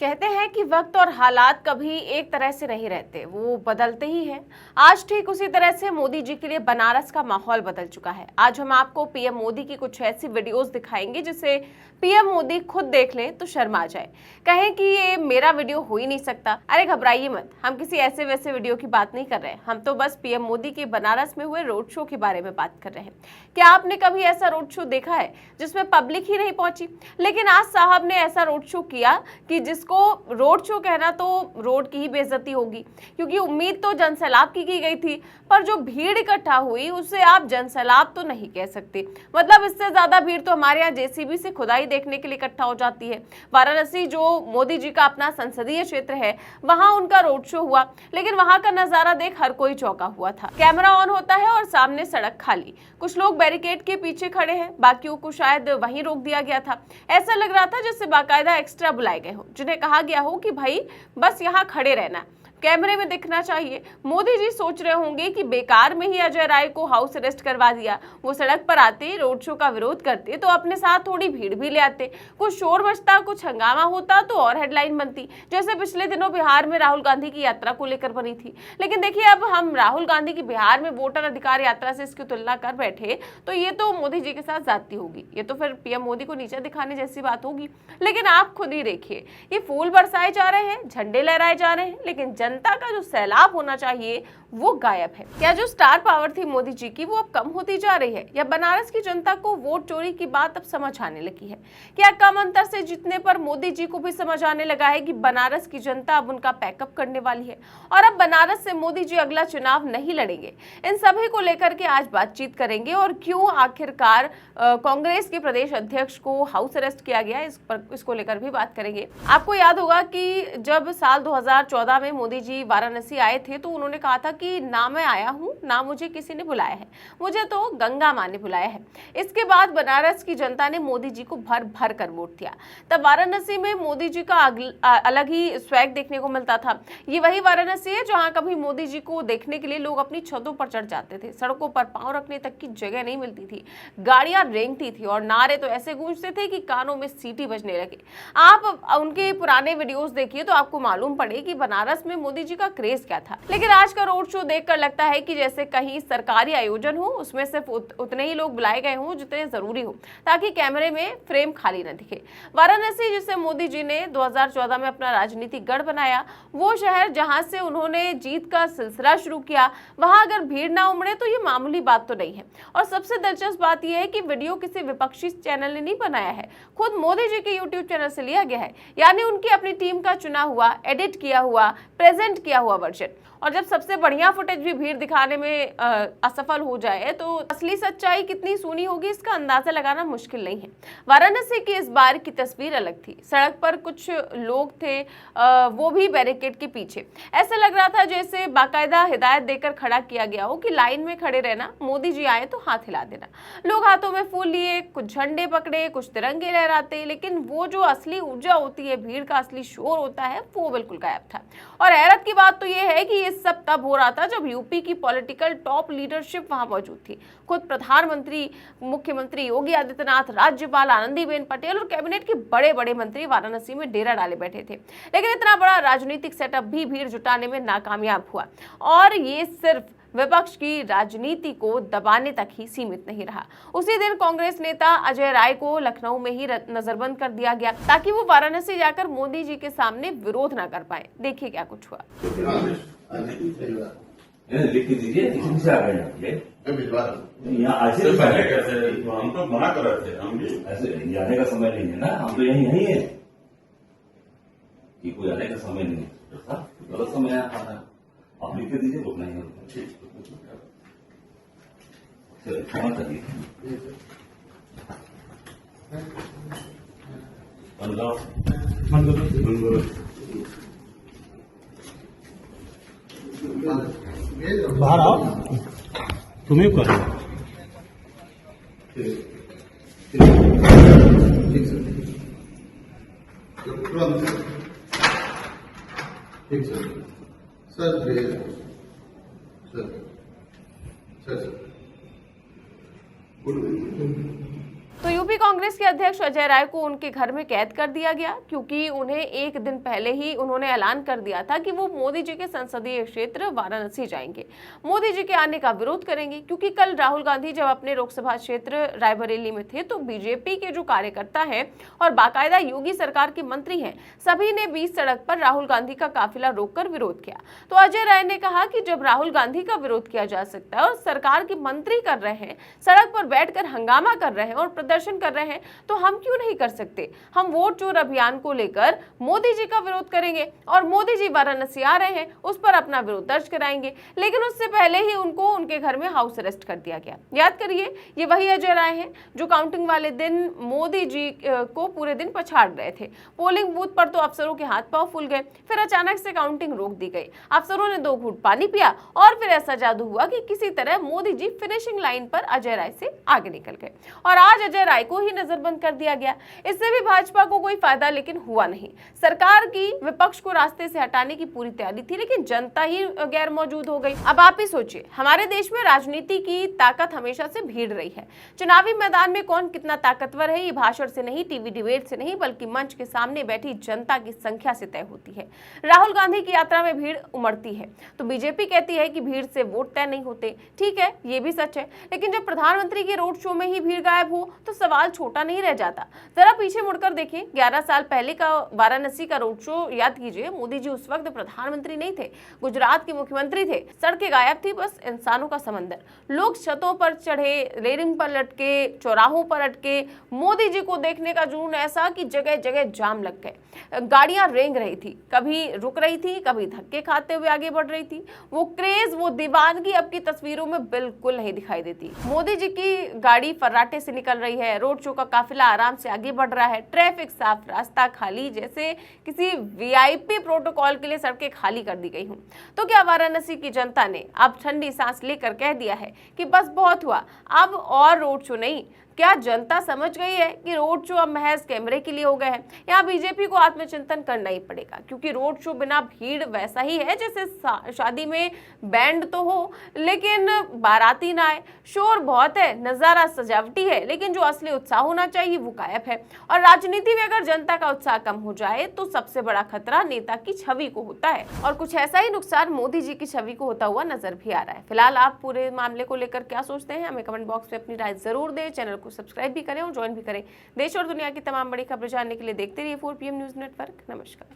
कहते हैं कि वक्त और हालात कभी एक तरह से नहीं रहते, वो बदलते ही हैं। आज ठीक उसी तरह से मोदी जी के लिए बनारस का माहौल बदल चुका है। आज हम आपको पीएम मोदी की कुछ ऐसी वीडियोस दिखाएंगे जिसे पीएम मोदी खुद देख लें तो शर्मा जाए, कहें कि ये मेरा वीडियो हो ही नहीं सकता। अरे घबराइए मत, हम किसी ऐसे वैसे वीडियो की बात नहीं कर रहे हैं। हम तो बस पीएम मोदी के बनारस में हुए रोड शो के बारे में बात कर रहे हैं। क्या आपने कभी ऐसा रोड शो देखा है जिसमें पब्लिक ही नहीं पहुंची? लेकिन आज साहब ने ऐसा रोड शो किया कि जिसको रोड शो कहना तो रोड की ही बेइज्जती होगी, क्योंकि उम्मीद तो जनसैलाब की गई थी, पर जो भीड़ इकट्ठा हुई उसे आप जनसैलाब तो नहीं कह सकते। मतलब इससे ज्यादा भीड़ तो हमारे यहाँ जेसीबी से खुदाई देखने के लिए इकट्ठा हो जाती है। वाराणसी जो मोदी जी का अपना संसदीय क्षेत्र है, वहां उनका रोड शो हुआ, लेकिन वहां का नजारा देख हर कोई चौंका हुआ था। कैमरा ऑन होता है और सामने सड़क खाली, कुछ लोग बैरिकेड के पीछे खड़े हैं, बाकियों को शायद वहीं रोक दिया गया था। ऐसा लग रहा था जैसे बाकायदा एक्स्ट्रा बुलाए गए हो, जिन्हें कहा गया हो कि भाई बस यहाँ खड़े रहना, कैमरे में दिखना चाहिए। मोदी जी सोच रहे होंगे कि बेकार में ही अजय राय को हाउस अरेस्ट करवा दिया। वो सड़क पर आते, रोड शो का विरोध करते तो अपने साथ थोड़ी भीड़ भी ले आते, कुछ शोर मचता, कुछ हंगामा होता तो और हेडलाइन बनती, जैसे पिछले दिनों बिहार में राहुल गांधी की यात्रा को लेकर बनी थी। लेकिन देखिए, अब हम राहुल गांधी की बिहार में वोटर अधिकार यात्रा से इसकी तुलना कर बैठे तो ये तो मोदी जी के साथ ज्यादती होगी, ये तो फिर पीएम मोदी को नीचे दिखाने जैसी बात होगी। लेकिन आप खुद ही देखिए, ये फूल बरसाए जा रहे हैं, झंडे लहराए जा रहे हैं, लेकिन जनता का जो सैलाब होना चाहिए वो गायब है। क्या जो स्टार पावर थी मोदी जी की वो अब कम होती जा रही है, या बनारस की जनता को वोट चोरी की बात अब समझ आने लगी है? क्या कम अंतर से जीतने पर मोदी जी को भी समझ आने लगा है कि बनारस की जनता अब उनका पैकअप करने वाली है और अब बनारस से मोदी जी अगला चुनाव नहीं लड़ेंगे? इन सभी को लेकर के आज बातचीत करेंगे और क्यों आखिरकार कांग्रेस के प्रदेश अध्यक्ष को हाउस अरेस्ट किया गया, इसको लेकर भी बात करेंगे। आपको याद होगा कि जब साल 2014 में मोदी जी वाराणसी आए थे तो उन्होंने कहा था कि ना मैं आया हूं, ना मुझे किसी ने बुलाया है, मुझे तो गंगा मां ने बुलाया है। इसके बाद बनारस की जनता ने मोदी जी को भर भर कर वोट दिया। तब वाराणसी में मोदी जी का अलग ही स्वैग देखने को मिलता था। ये वही वाराणसी है जहां कभी मोदी जी को देखने के लिए लोग अपनी छतों पर चढ़ जाते थे, सड़कों पर पांव रखने तक की जगह नहीं मिलती थी, गाड़ियां रेंगती थी और नारे तो ऐसे गूंजते थे कि कानों में सीटी बजने लगे। आप उनके पुराने वीडियोस देखिए तो आपको मालूम पड़े कि बनारस में मोदी जी का क्रेज क्या था। लेकिन आज का रोड शो देखकर लगता है कि जैसे कहीं सरकारी आयोजन हो, उसमें सिर्फ उतने ही लोग बुलाए गए हों जितने जरूरी हो, ताकि कैमरे में फ्रेम खाली न दिखे। वाराणसी, जिसे मोदी जी ने 2014 में अपना राजनीतिक गढ़ बनाया, वो शहर जहां से उन्होंने जीत का सिलसिला शुरू किया, वहां अगर भीड़ ना उमड़े तो ये मामूली बात तो नहीं है। और सबसे दिलचस्प बात यह है कि वीडियो किसी विपक्षी चैनल ने नहीं बनाया है, खुद मोदी जी के यूट्यूब चैनल से लिया गया है, यानी उनकी अपनी टीम का चुना हुआ, एडिट किया हुआ, प्रेजेंट किया हुआ वर्जन। और जब सबसे बढ़िया फुटेज भी भीड़ दिखाने में असफल हो जाए तो असली सच्चाई कितनी सूनी होगी इसका अंदाजा लगाना मुश्किल नहीं है। वाराणसी की इस बार की तस्वीर अलग थी। सड़क पर कुछ लोग थे, वो भी बैरिकेड के पीछे। ऐसा लग रहा था जैसे बाकायदा हिदायत देकर खड़ा किया गया हो कि लाइन में खड़े रहना, मोदी जी आए तो हाथ हिला देना। लोग हाथों में फूल लिए, कुछ झंडे पकड़े, कुछ तिरंगे लहराते, लेकिन वो जो असली ऊर्जा होती है, भीड़ का असली शोर होता है, वो बिल्कुल गायब था। और हैरत की बात तो ये है कि ये सब तब हो रहा था जब यूपी की पॉलिटिकल टॉप लीडरशिप वहां मौजूद थी। खुद प्रधानमंत्री, मुख्यमंत्री योगी आदित्यनाथ, राज्यपाल आनंदीबेन पटेल और कैबिनेट के बड़े बड़े मंत्री वाराणसी में डेरा डाले बैठे थे। लेकिन इतना बड़ा राजनीतिक सेटअप भी भीड़ जुटाने में नाकामयाब हुआ, और ये सिर्फ विपक्ष की राजनीति को दबाने तक ही सीमित नहीं रहा। उसी दिन कांग्रेस नेता अजय राय को लखनऊ में ही नजरबंद कर दिया गया ताकि वो वाराणसी जाकर मोदी जी के सामने विरोध न कर पाए। देखिए क्या कुछ हुआ। लिख दीजिए, से आ गए यहाँ ऐसे पहले कैसे हम तो मना कर रहे थे, हम ऐसे आने का समय नहीं है ना, हम तो यही है कि कोई आने का समय नहीं है, गलत समय आना। आप लिख के दीजिए, रुकना ही क्षमा करिए। बाहर आओ, तुम्हें करो। ठीक सर, सर तो यूं यूपी कांग्रेस के अध्यक्ष अजय राय को उनके घर में कैद कर दिया गया, क्योंकि उन्हें एक दिन पहले ही उन्होंने ऐलान कर दिया था कि वो मोदी जी के संसदीय क्षेत्र वाराणसी जाएंगे, मोदी जी के आने का विरोध करेंगे। क्योंकि कल राहुल गांधी जब अपने लोकसभा क्षेत्र रायबरेली में थे तो बीजेपी के जो कार्यकर्ता हैं और बाकायदा योगी सरकार के मंत्री हैं, सभी ने बीच सड़क पर राहुल गांधी का काफिला रोककर विरोध किया। तो अजय राय ने कहा कि जब राहुल गांधी का विरोध किया जा सकता है और सरकार के मंत्री कर रहे हैं, सड़क पर बैठकर हंगामा कर रहे हैं और प्रदर्शन कर रहे हैं, तो हम क्यों नहीं कर सकते। हम वोट चोर अभियान को लेकर मोदी जी का विरोध करेंगे और मोदी जी वाराणसी आ रहे हैं, उस पर अपना विरोध दर्ज कराएंगे। लेकिन उससे पहले ही उनको उनके घर में हाउस अरेस्ट कर दिया गया। याद करिए, ये वही अजय राय हैं जो काउंटिंग वाले दिन मोदी जी को पूरे दिन पछाड़ रहे थे। पोलिंग बूथ पर तो अफसरों के हाथ पांव फूल गए, फिर अचानक से काउंटिंग रोक दी गई। अफसरों ने 2 घूंट पानी पिया और फिर ऐसा जादू हुआ कि किसी तरह मोदी जी फिनिशिंग लाइन पर अजय राय से आगे निकल गए और आज अजय राय को ही नजरबंद कर दिया गया। इससे भी भाजपा को कोई फायदा लेकिन हुआ नहीं। सरकार की विपक्ष को रास्ते से हटाने की पूरी तैयारी थी, लेकिन जनता ही गैर मौजूद हो गई। अब आप ही सोचिए, हमारे देश में राजनीति की ताकत हमेशा से भीड़ रही है। चुनावी मैदान में कौन कितना ताकतवर है, ये भाषण से नहीं, टीवी डिबेट से नहीं, बल्कि मंच के सामने बैठी जनता की संख्या से तय होती है। राहुल गांधी की यात्रा में भीड़ उमड़ती है तो बीजेपी कहती है कि भीड़ से वोट तय नहीं होते। ठीक है, ये भी सच है, लेकिन जब प्रधानमंत्री के रोड शो में ही भीड़ गायब हो तो सवाल छोटा नहीं रह जाता। जरा पीछे मुड़कर देखिए, 11 साल पहले का वाराणसी का रोड शो याद कीजिए। मोदी जी उस वक्त प्रधानमंत्री नहीं थे, गुजरात के मुख्यमंत्री थे। सड़कें गायब थी, बस इंसानों का समंदर। लोग छतों पर चढ़े, रेलिंग पर लटके, चौराहों पर अटके। मोदी जी को देखने का जुनून ऐसा कि जगह जगह जाम लग गए। गाड़ियां रेंग रही थी, कभी रुक रही थी, कभी धक्के खाते हुए आगे बढ़ रही थी। वो क्रेज, वो दीवानगी अब की तस्वीरों में बिल्कुल नहीं दिखाई देती। मोदी जी की गाड़ी फर्राटे से निकल रही है, रोड शो का काफिला आराम से आगे बढ़ रहा है, ट्रैफिक साफ, रास्ता खाली, जैसे किसी वीआईपी प्रोटोकॉल के लिए सड़कें खाली कर दी गई हूं। तो क्या वाराणसी की जनता ने अब ठंडी सांस लेकर कह दिया है कि बस बहुत हुआ, अब और रोड शो नहीं? क्या जनता समझ गई है कि रोड शो अब महज कैमरे के लिए हो गए हैं? यहाँ बीजेपी को आत्मचिंतन करना ही पड़ेगा, क्योंकि रोड शो बिना भीड़ वैसा ही है जैसे शादी में बैंड तो हो लेकिन बाराती ना आए। शोर बहुत है, नजारा सजावटी है, लेकिन जो असली उत्साह होना चाहिए वो गायब है। और राजनीति में अगर जनता का उत्साह कम हो जाए तो सबसे बड़ा खतरा नेता की छवि को होता है, और कुछ ऐसा ही नुकसान मोदी जी की छवि को होता हुआ नजर भी आ रहा है। फिलहाल आप पूरे मामले को लेकर क्या सोचते हैं, हमें कमेंट बॉक्स में अपनी राय जरूर दें। चैनल को सब्सक्राइब भी करें और ज्वाइन भी करें। देश और दुनिया की तमाम बड़ी खबरें जानने के लिए देखते रहिए 4PM न्यूज़ नेटवर्क। नमस्कार।